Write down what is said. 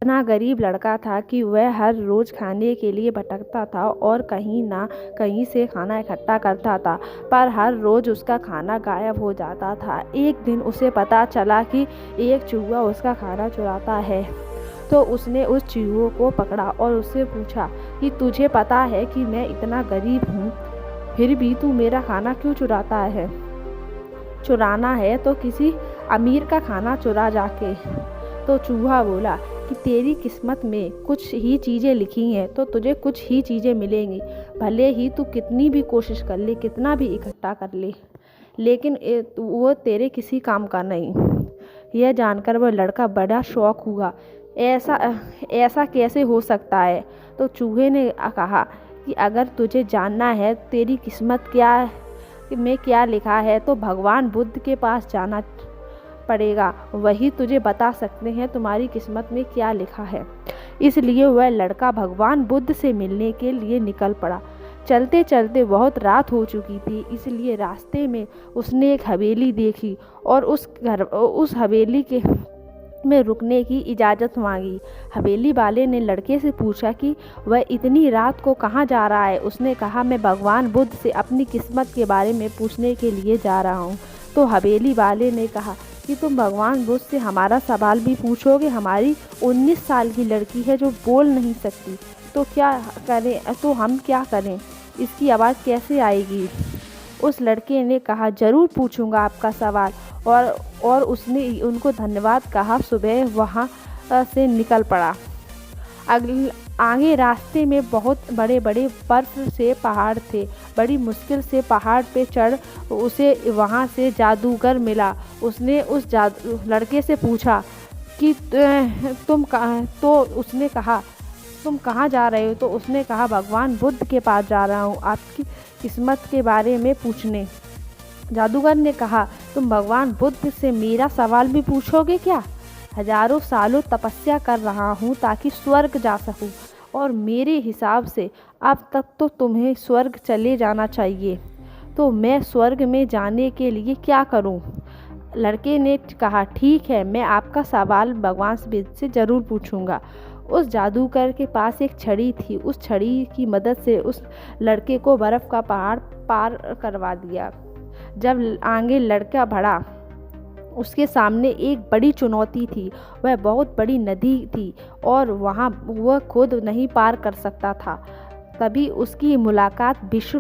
इतना गरीब लड़का था कि वह हर रोज़ खाने के लिए भटकता था और कहीं ना कहीं से खाना इकट्ठा करता था, पर हर रोज़ उसका खाना गायब हो जाता था। एक दिन उसे पता चला कि एक चूहा उसका खाना चुराता है, तो उसने उस चूहे को पकड़ा और उससे पूछा कि तुझे पता है कि मैं इतना गरीब हूँ, फिर भी तू मेरा खाना क्यों चुराता है? चुराना है तो किसी अमीर का खाना चुरा जाके। तो चूहा बोला कि तेरी किस्मत में कुछ ही चीज़ें लिखी हैं तो तुझे कुछ ही चीज़ें मिलेंगी, भले ही तू कितनी भी कोशिश कर ले, कितना भी इकट्ठा कर ले, लेकिन वो तेरे किसी काम का नहीं। यह जानकर वह लड़का बड़ा शौक हुआ। ऐसा ऐसा कैसे हो सकता है? तो चूहे ने कहा कि अगर तुझे जानना है तेरी किस्मत में क्या लिखा है तो भगवान बुद्ध के पास जाना पड़ेगा, वही तुझे बता सकते हैं तुम्हारी किस्मत में क्या लिखा है। इसलिए वह लड़का भगवान बुद्ध से मिलने के लिए निकल पड़ा। चलते चलते बहुत रात हो चुकी थी, इसलिए रास्ते में उसने एक हवेली देखी और उस हवेली के में रुकने की इजाज़त मांगी। हवेली वाले ने लड़के से पूछा कि वह इतनी रात को कहाँ जा रहा है। उसने कहा, मैं भगवान बुद्ध से अपनी किस्मत के बारे में पूछने के लिए जा रहा हूँ। तो हवेली वाले ने कहा कि तुम भगवान बुद्ध से हमारा सवाल भी पूछोगे? हमारी 19 साल की लड़की है जो बोल नहीं सकती, तो क्या करें? तो हम क्या करें? इसकी आवाज़ कैसे आएगी? उस लड़के ने कहा, ज़रूर पूछूंगा आपका सवाल। और उसने उनको धन्यवाद कहा। सुबह वहाँ से निकल पड़ा। आगे रास्ते में बहुत बड़े बड़े बर्फ से पहाड़ थे। बड़ी मुश्किल से पहाड़ पे चढ़ उसे वहाँ से जादूगर मिला। उसने उस लड़के से पूछा कि तुम कहाँ? तो उसने कहा, तुम कहाँ जा रहे हो? तो उसने कहा, भगवान बुद्ध के पास जा रहा हूँ आपकी किस्मत के बारे में पूछने। जादूगर ने कहा, तुम भगवान बुद्ध से मेरा सवाल भी पूछोगे क्या? हजारों सालों तपस्या कर रहा हूँ ताकि स्वर्ग जा सकूँ, और मेरे हिसाब से अब तक तो तुम्हें स्वर्ग चले जाना चाहिए, तो मैं स्वर्ग में जाने के लिए क्या करूँ? लड़के ने कहा, ठीक है, मैं आपका सवाल भगवान बुद्ध से ज़रूर पूछूंगा। उस जादूगर के पास एक छड़ी थी। उस छड़ी की मदद से उस लड़के को बर्फ़ का पहाड़ पार करवा दिया। जब आगे लड़का बढ़ा, उसके सामने एक बड़ी चुनौती थी। वह बहुत बड़ी नदी थी और वहाँ वह खुद नहीं पार कर सकता था। तभी उसकी मुलाकात विश्व